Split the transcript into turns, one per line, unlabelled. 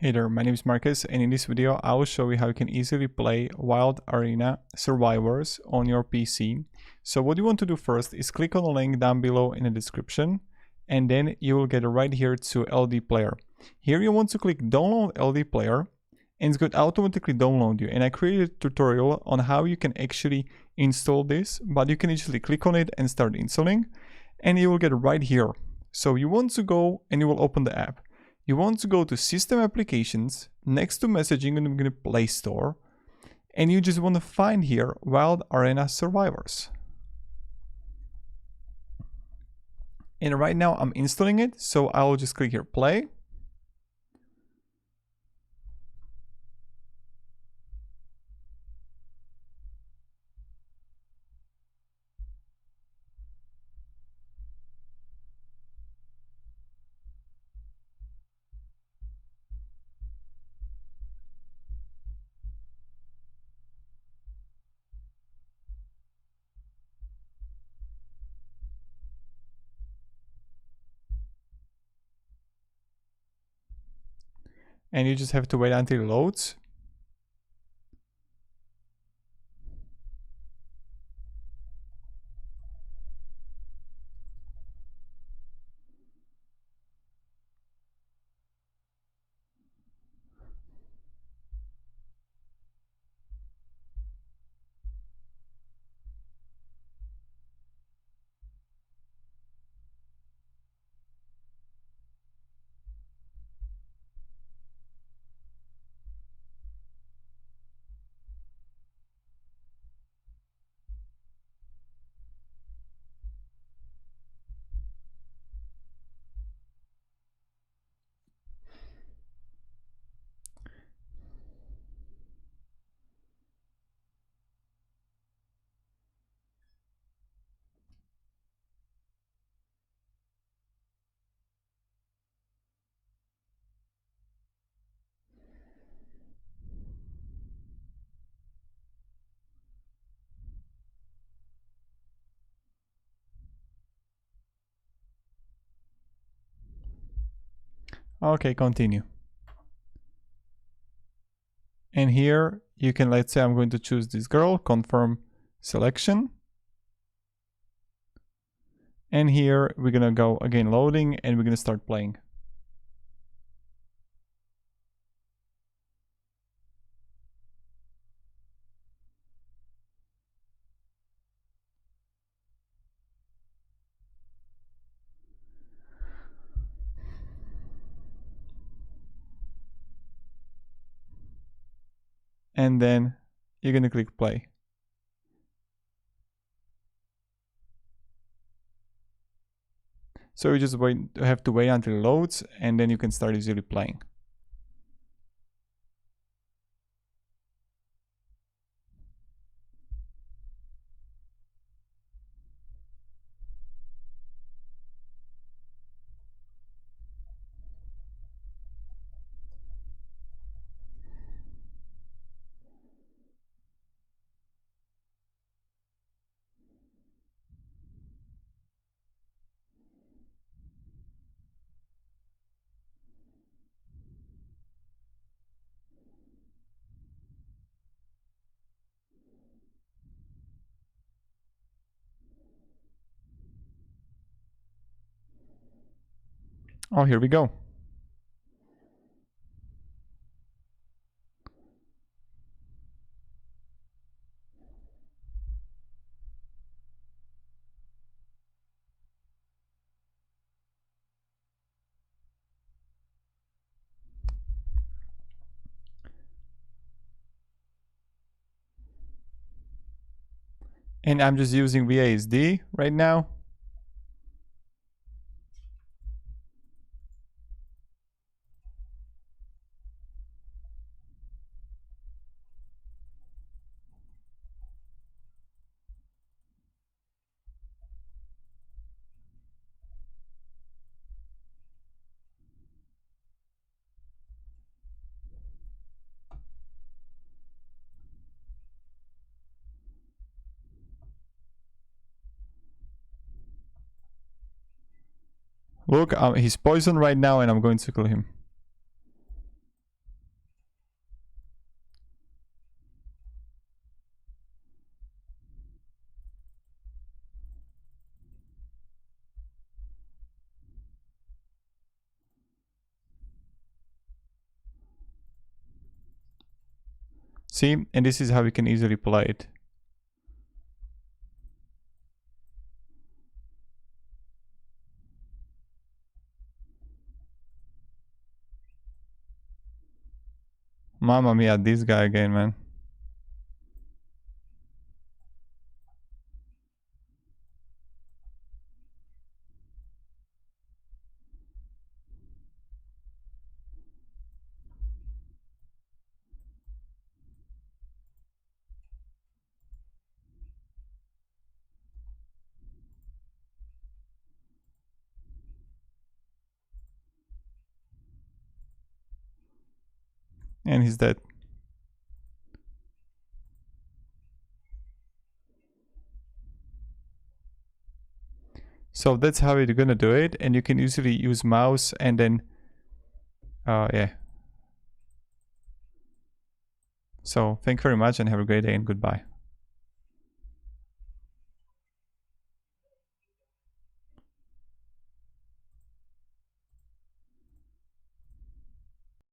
Hey there, my name is Marcus, and in this video I will show you how you can easily play Wild Arena Survivors on your PC. So what you want to do first is click on the link down below in the description, and then you will get right here to Ldplayer. Here you want to click download Ldplayer, and it's going to automatically download you. And I created a tutorial on how you can actually install this, but you can easily click on it and start installing, and you will get right here. So you want to go and you will open the app. You want to go to System Applications, next to Messaging in the Play Store, and you just want to find here Wild Arena Survivors. And right now I'm installing it, so I will just click here Play. And you just have to wait until it loads. Okay, continue. And here you can, let's say I'm going to choose this girl, confirm selection. And here we're gonna go again loading, and we're gonna start playing. And then you're gonna click play. So you just have to wait until it loads, and then you can start easily playing. Oh, here we go. And I'm just using VASD right now. Look, he's poisoned right now, and I'm going to kill him. See, and this is how we can easily play it. Mamma mia, this guy again, man. And he's dead. So that's how you're gonna do it, and you can usually use mouse and then yeah. So thank you very much and have a great day and goodbye.